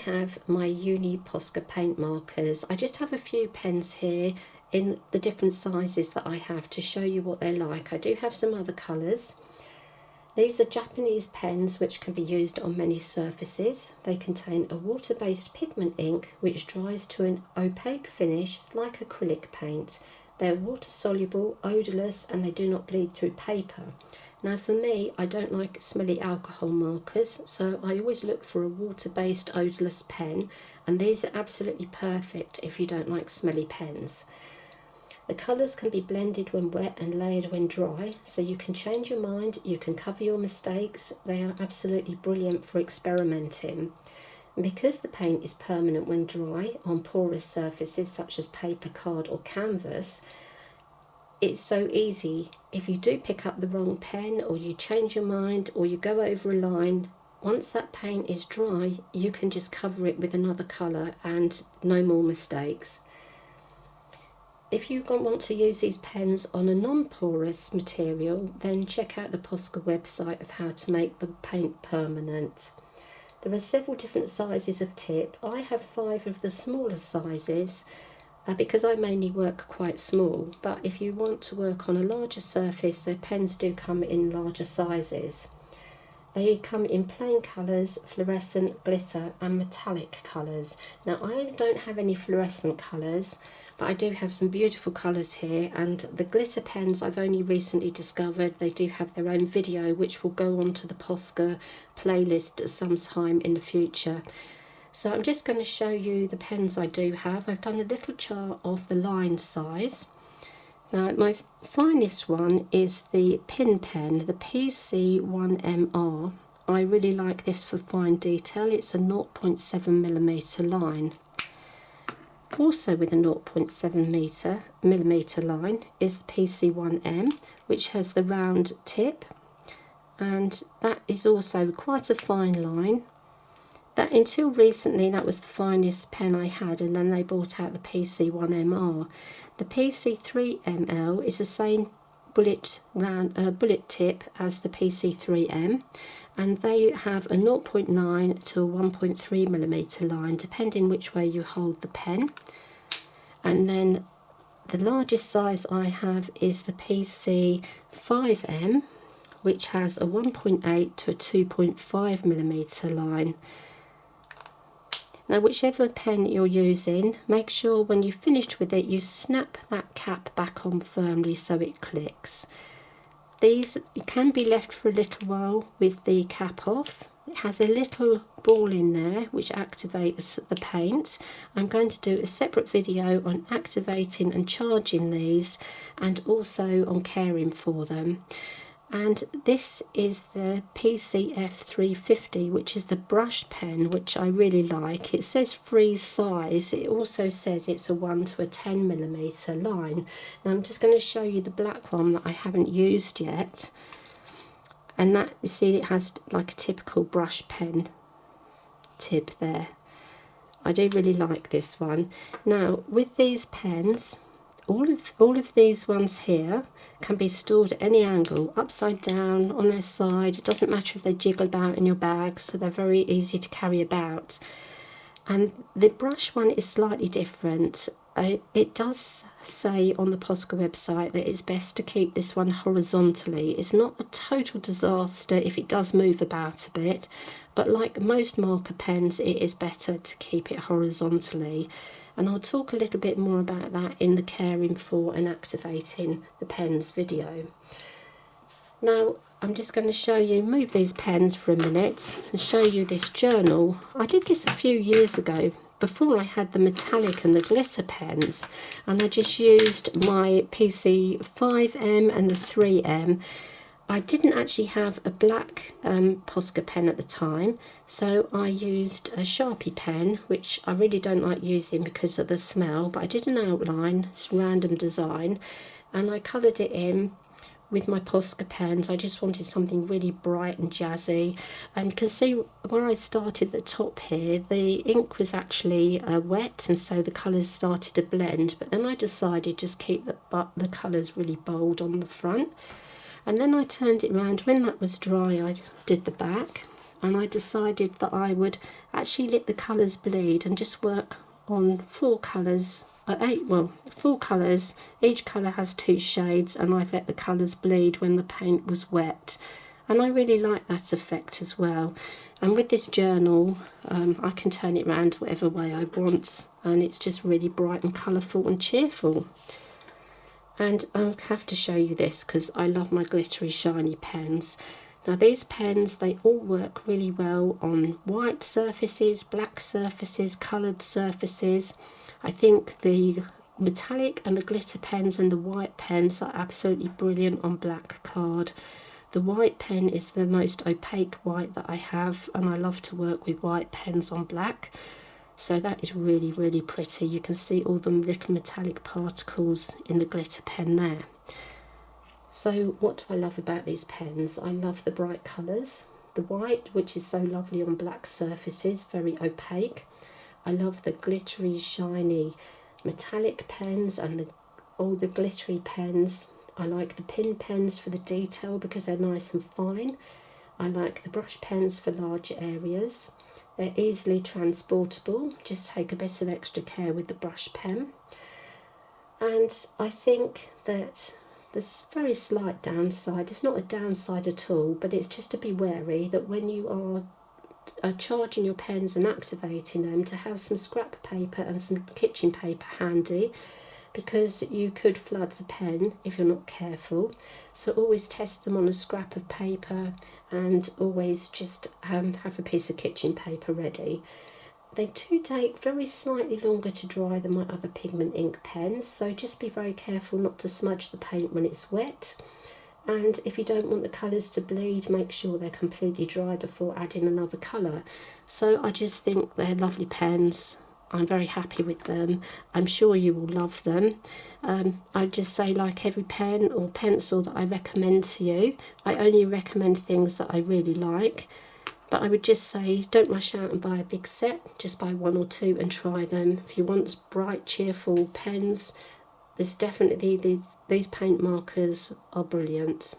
have my Uni Posca Paint Markers. I just have a few pens here in the different sizes that I have to show you what they're like. I do have some other colours. These are Japanese pens which can be used on many surfaces. They contain a water-based pigment ink which dries to an opaque finish like acrylic paint. They're water-soluble, odourless, and they do not bleed through paper. Now for me, I don't like smelly alcohol markers, so I always look for a water-based odourless pen, and these are absolutely perfect if you don't like smelly pens. The colours can be blended when wet and layered when dry, so you can change your mind, you can cover your mistakes. They are absolutely brilliant for experimenting. And because the paint is permanent when dry on porous surfaces such as paper, card or canvas, it's so easy. If you do pick up the wrong pen, or you change your mind, or you go over a line, once that paint is dry, you can just cover it with another colour and no more mistakes. If you want to use these pens on a non-porous material, then check out the Posca website of how to make the paint permanent. There are several different sizes of tip. I have 5 of the smaller sizes because I mainly work quite small, but if you want to work on a larger surface, the pens do come in larger sizes. They come in plain colours, fluorescent, glitter and metallic colours. Now I don't have any fluorescent colours, but I do have some beautiful colours here, and the glitter pens I've only recently discovered. They do have their own video which will go onto the Posca playlist at some time in the future. So I'm just going to show you the pens I do have. I've done a little chart of the line size. Now my finest one is the pin pen, the PC1MR. I really like this for fine detail. It's a 0.7mm line. Also with a 0.7mm line is the PC1M, which has the round tip, and that is also quite a fine line. That until recently that was the finest pen I had, and then they brought out the PC1MR. The PC3ML is the same bullet tip as the PC3M, and they have a 0.9 to a 1.3mm line depending which way you hold the pen. And then the largest size I have is the PC5M, which has a 1.8 to a 2.5mm line. Now whichever pen you're using, make sure when you've finished with it you snap that cap back on firmly so it clicks. These can be left for a little while with the cap off. It has a little ball in there which activates the paint. I'm going to do a separate video on activating and charging these, and also on caring for them. And this is the PCF350, which is the brush pen, which I really like. It says free size. It also says it's a 1 to a 10mm line. Now I'm just going to show you the black one that I haven't used yet. And that, you see, it has like a typical brush pen tip there. I do really like this one. Now with these pens, all of these ones here can be stored at any angle, upside down, on their side. It doesn't matter if they jiggle about in your bag, so they're very easy to carry about. And the brush one is slightly different. It does say on the Posca website that it's best to keep this one horizontally. It's not a total disaster if it does move about a bit, but like most marker pens, it is better to keep it horizontally. And I'll talk a little bit more about that in the caring for and activating the pens video. Now I'm just going to move these pens for a minute and show you this journal. I did this a few years ago before I had the metallic and the glitter pens, and I just used my PC5M and the 3M. I didn't actually have a black Posca pen at the time, so I used a Sharpie pen, which I really don't like using because of the smell, but I did an outline, it's random design, and I coloured it in with my Posca pens. I just wanted something really bright and jazzy, and you can see where I started at the top here, the ink was actually wet, and so the colours started to blend, but then I decided just keep the colours really bold on the front. And then I turned it around. When that was dry, I did the back, and I decided that I would actually let the colours bleed and just work on 4 colours, 4 colours. Each colour has 2 shades, and I've let the colours bleed when the paint was wet, and I really like that effect as well. And with this journal, I can turn it around whatever way I want, and it's just really bright and colourful and cheerful. And I'll have to show you this because I love my glittery shiny pens. Now these pens, they all work really well on white surfaces, black surfaces, coloured surfaces. I think the metallic and the glitter pens and the white pens are absolutely brilliant on black card. The white pen is the most opaque white that I have, and I love to work with white pens on black. So that is really, really pretty. You can see all the little metallic particles in the glitter pen there. So what do I love about these pens? I love the bright colours. The white, which is so lovely on black surfaces, very opaque. I love the glittery, shiny metallic pens and all the glittery pens. I like the pin pens for the detail because they're nice and fine. I like the brush pens for larger areas. They're easily transportable, just take a bit of extra care with the brush pen. And I think that there's a very slight downside. It's not a downside at all, but it's just to be wary that when you are charging your pens and activating them, to have some scrap paper and some kitchen paper handy, because you could flood the pen if you're not careful. So always test them on a scrap of paper, and always just have a piece of kitchen paper ready. They do take very slightly longer to dry than my other pigment ink pens, so just be very careful not to smudge the paint when it's wet. And if you don't want the colours to bleed, make sure they're completely dry before adding another colour. So I just think they're lovely pens. I'm very happy with them. I'm sure you will love them. I'd just say, like every pen or pencil that I recommend to you, I only recommend things that I really like. But I would just say, don't rush out and buy a big set. Just buy 1 or 2 and try them. If you want bright, cheerful pens, there's definitely these paint markers are brilliant.